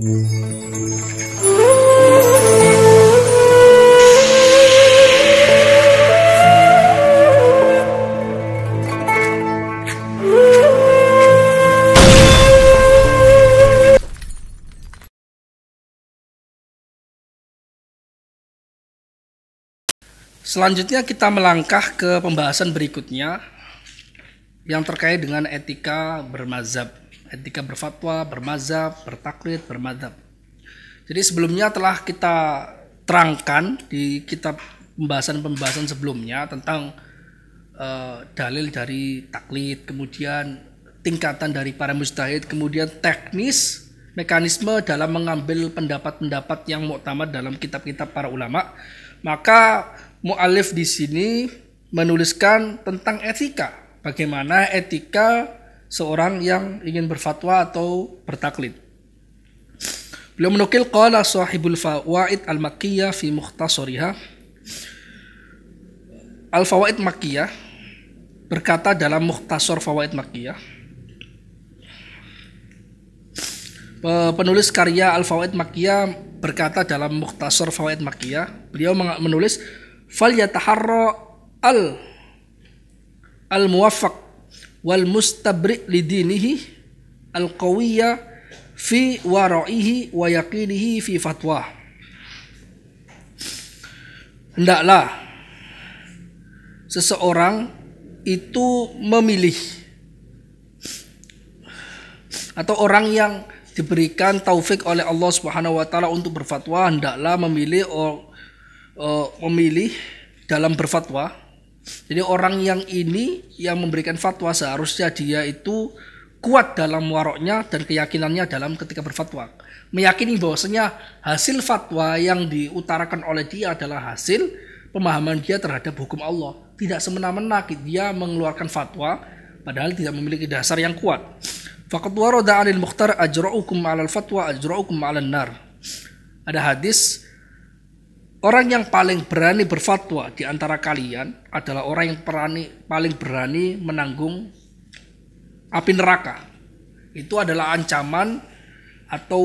Selanjutnya kita melangkah ke pembahasan berikutnya yang terkait dengan etika bermazhab, etika berfatwa, bermazhab, bertaklid, bermadzhab. Jadi sebelumnya telah kita terangkan di kitab pembahasan sebelumnya tentang dalil dari taklid, kemudian tingkatan dari para mujtahid, kemudian teknis mekanisme dalam mengambil pendapat-pendapat yang muktamad dalam kitab-kitab para ulama. Maka mu'alif di sini menuliskan tentang etika, bagaimana etika seorang yang ingin berfatwa atau bertaklid. Beliau menukil qala sahibul fawaid al-makkiyah fi mukhtasariha. Al-Fawaid Makkiyah berkata dalam Mukhtasar Fawaid Makkiyah. Penulis karya Al-Fawaid Makkiyah berkata dalam Mukhtasar Fawaid Makkiyah, beliau menulis fal yataharra al-muwaffaq wal mustabri' lidinihi al-qawiyya fi wara'ihi wa yaqinihi fi fatwa. Hendaklah seseorang itu memilih, atau orang yang diberikan taufik oleh Allah Subhanahu wa taala untuk berfatwa hendaklah memilih dalam berfatwa. Jadi orang yang ini yang memberikan fatwa seharusnya dia itu kuat dalam waroknya dan keyakinannya dalam ketika berfatwa, meyakini bahwasanya hasil fatwa yang diutarakan oleh dia adalah hasil pemahaman dia terhadap hukum Allah, tidak semena-mena dia mengeluarkan fatwa padahal tidak memiliki dasar yang kuat. Faqad warada 'anil mukhtar ajra'ukum 'alal fatwa ajra'ukum 'alan nar. Ada hadis, orang yang paling berani berfatwa di antara kalian adalah orang yang paling berani menanggung api neraka. Itu adalah ancaman atau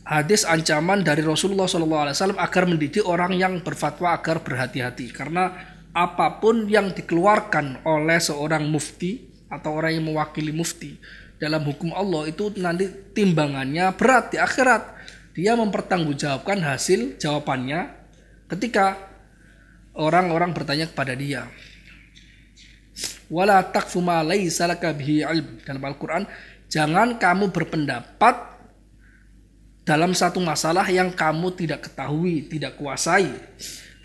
hadis ancaman dari Rasulullah SAW agar mendidik orang yang berfatwa agar berhati-hati, karena apapun yang dikeluarkan oleh seorang mufti atau orang yang mewakili mufti dalam hukum Allah itu nanti timbangannya berat di akhirat. Dia mempertanggungjawabkan hasil jawabannya ketika orang-orang bertanya kepada dia. Wala taqfu ma laysa laka bihi ilm. Dalam Al-Quran, jangan kamu berpendapat dalam satu masalah yang kamu tidak ketahui, tidak kuasai.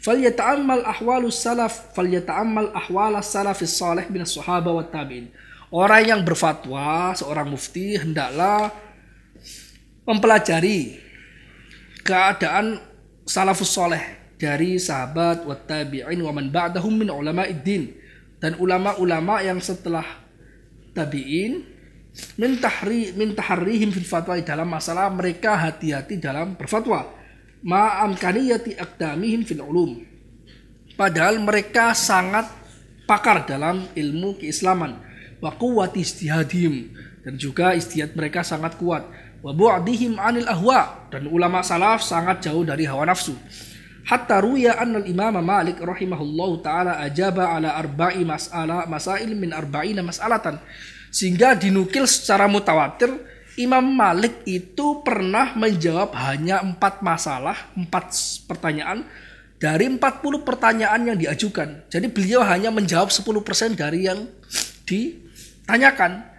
Falyata'ammal ahwalus salaf, falyata'ammal ahwalas salafis salih minas sahaba wat tabi'in. Orang yang berfatwa, seorang mufti, hendaklah mempelajari keadaan salafus salih dari sahabat wat tabi'in wa man ba'dahum min ulama'id din, dan ulama-ulama yang setelah tabi'in min taharrihim fil fatwa, dalam masalah mereka hati-hati dalam berfatwa. Ma'amkaniyati aqdamihim fil ulum, padahal mereka sangat pakar dalam ilmu keislaman. Wa quwwati ijtihadihim, dan juga ijtihad mereka sangat kuat. Wa bu'dihim 'anil ahwa, dan ulama salaf sangat jauh dari hawa nafsu. Hatta ruya anna al-Imam Malik rahimahullahu taala ajaba ala arba'i masail min arba'ina mas'alatan, sehingga dinukil secara mutawatir Imam Malik itu pernah menjawab hanya 4 masalah, 4 pertanyaan dari 40 pertanyaan yang diajukan. Jadi beliau hanya menjawab 10% dari yang ditanyakan.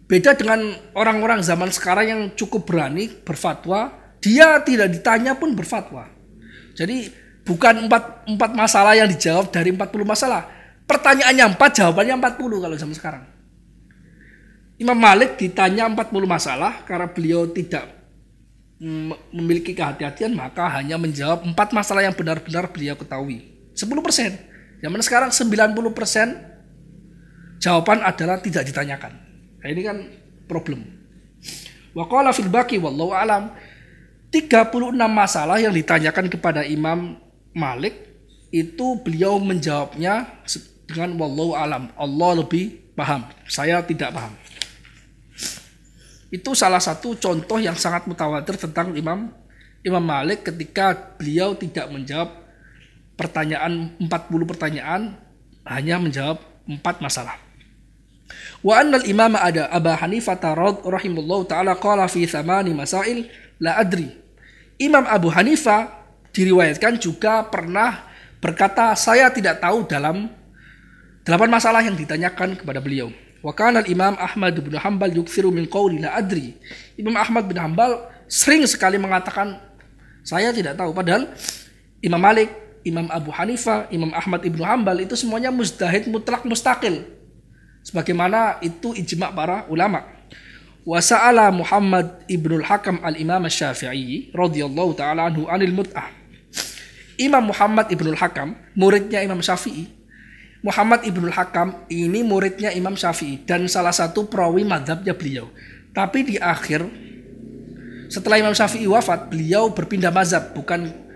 Beda dengan orang-orang zaman sekarang yang cukup berani berfatwa, dia tidak ditanya pun berfatwa. Jadi bukan 4 masalah yang dijawab dari 40 masalah. Pertanyaannya 4, jawabannya 40 kalau zaman sekarang. Imam Malik ditanya 40 masalah, karena beliau tidak memiliki kehati-hatian, maka hanya menjawab 4 masalah yang benar-benar beliau ketahui. 10%. Zaman sekarang 90% jawaban adalah tidak ditanyakan. Nah, ini kan problem. Wa qala fil baqi wallahu alam, 36 masalah yang ditanyakan kepada Imam Malik itu beliau menjawabnya dengan wallahu alam, Allah lebih paham, saya tidak paham. Itu salah satu contoh yang sangat mutawatir tentang Imam Malik ketika beliau tidak menjawab 40 pertanyaan, hanya menjawab 4 masalah. Wa annal imam Aba Hanifah rahimahullahu taala qala fi 8 masail la adri. Imam Abu Hanifah diriwayatkan juga pernah berkata, saya tidak tahu dalam 8 masalah yang ditanyakan kepada beliau. Wa kana al-Imam Ahmad bin Hanbal yukthiru min qawli la adri. Imam Ahmad bin Hanbal sering sekali mengatakan saya tidak tahu, padahal Imam Malik, Imam Abu Hanifah, Imam Ahmad ibnu Hanbal itu semuanya mujtahid mutlak mustaqil. Sebagaimana itu ijma' para ulama. Wa sa'ala Muhammad ibnul Hakam al-Imam Syafi'i radhiyallahu taala anhu anil mut'ah. Imam Muhammad ibnul Hakam, muridnya Imam Syafi'i. Muhammad ibnul Hakam ini muridnya Imam Syafi'i dan salah satu perawi mazhabnya beliau. Tapi di akhir, setelah Imam Syafi'i wafat, beliau berpindah mazhab, bukan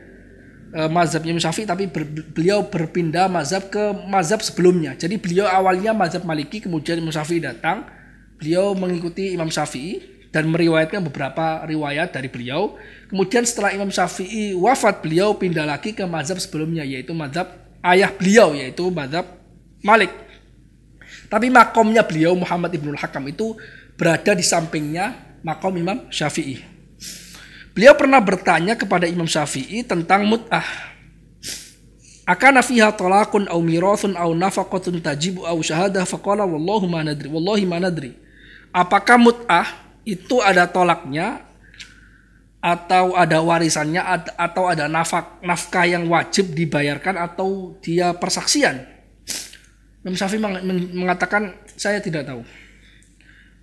mazhabnya Imam Syafi'i, tapi beliau berpindah mazhab ke mazhab sebelumnya. Jadi beliau awalnya mazhab Maliki, kemudian Imam Syafi'i datang, beliau mengikuti Imam Syafi'i dan meriwayatkan beberapa riwayat dari beliau. Kemudian setelah Imam Syafi'i wafat, beliau pindah lagi ke mazhab sebelumnya, yaitu mazhab ayah beliau, yaitu mazhab Malik. Tapi makomnya beliau Muhammad ibnul Hakam itu berada di sampingnya makom Imam Syafi'i. Beliau pernah bertanya kepada Imam Syafi'i tentang mut'ah. Akana fiha talaqun aw mirathun aw nafaqatun tajibu aw syahadah, faqala wallahu ma nadri, wallahi ma nadri. Apakah mut'ah itu ada tolaknya, atau ada warisannya, atau ada nafkah yang wajib dibayarkan, atau dia persaksian? Imam Syafi'i mengatakan saya tidak tahu.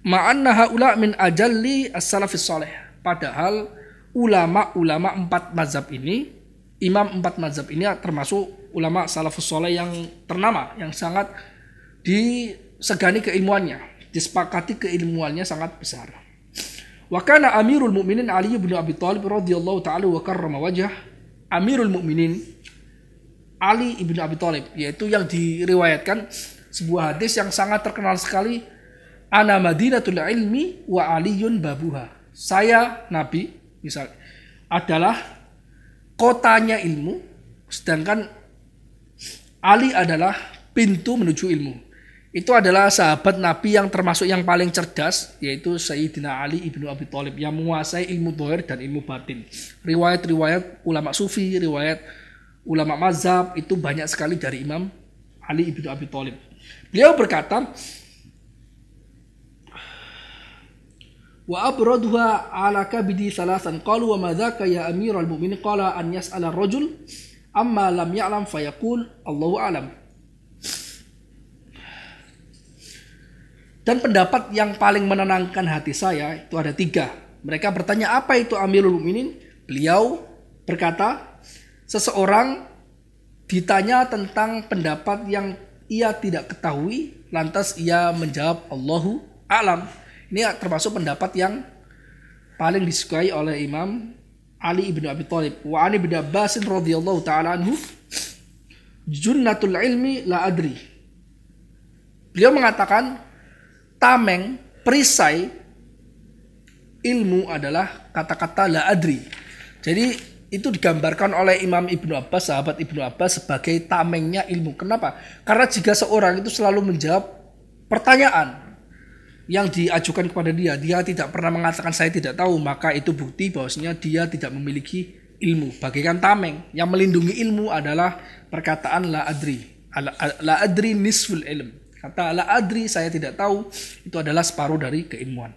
Ma'anna haula min ajalli as-salafis salih. Padahal ulama-ulama 4 mazhab ini, imam 4 mazhab ini termasuk ulama salafus salih yang ternama, yang sangat disegani keilmuannya, disepakati keilmuannya sangat besar. Wa kana Amirul Mukminin Ali bin Abi Thalib radhiyallahu taala wa karrama wajhah. Amirul Mukminin Ali ibn Abi Thalib, yaitu yang diriwayatkan sebuah hadis yang sangat terkenal sekali, ana madinatul ilmi wa aliyun babuha. Saya Nabi misal adalah kotanya ilmu, sedangkan Ali adalah pintu menuju ilmu. Itu adalah sahabat Nabi yang termasuk yang paling cerdas, yaitu Sayyidina Ali ibnu Abi Thalib, yang menguasai ilmu dhahir dan ilmu batin. Riwayat-riwayat ulama sufi, riwayat ulama mazhab itu banyak sekali dari Imam Ali ibnu Abi Thalib. Beliau berkata, wa abraduha ala kabidi salasan qalu wa ma dzaka ya amiral mu'minin qala an yas'ala ar-rajul amma lam ya'lam fayaqul Allahu a'lam. Dan pendapat yang paling menenangkan hati saya itu ada 3. Mereka bertanya, apa itu Amirul Mukminin? Beliau berkata, seseorang ditanya tentang pendapat yang ia tidak ketahui, lantas ia menjawab Allahu a'lam. Ini termasuk pendapat yang paling disukai oleh Imam Ali ibn Abi Thalib. Wa ani bin Abbas radhiyallahu taala anhu, junnatul ilmi la adri. Beliau mengatakan tameng, perisai ilmu adalah kata-kata la adri. Jadi itu digambarkan oleh Imam Ibnu Abbas, sahabat Ibnu Abbas, sebagai tamengnya ilmu. Kenapa? Karena jika seorang itu selalu menjawab pertanyaan yang diajukan kepada dia tidak pernah mengatakan saya tidak tahu, maka itu bukti bahwasanya dia tidak memiliki ilmu. Bagaikan tameng, yang melindungi ilmu adalah perkataan la adri. La adri nisful ilm. Kata la adri, saya tidak tahu, itu adalah separuh dari keilmuan.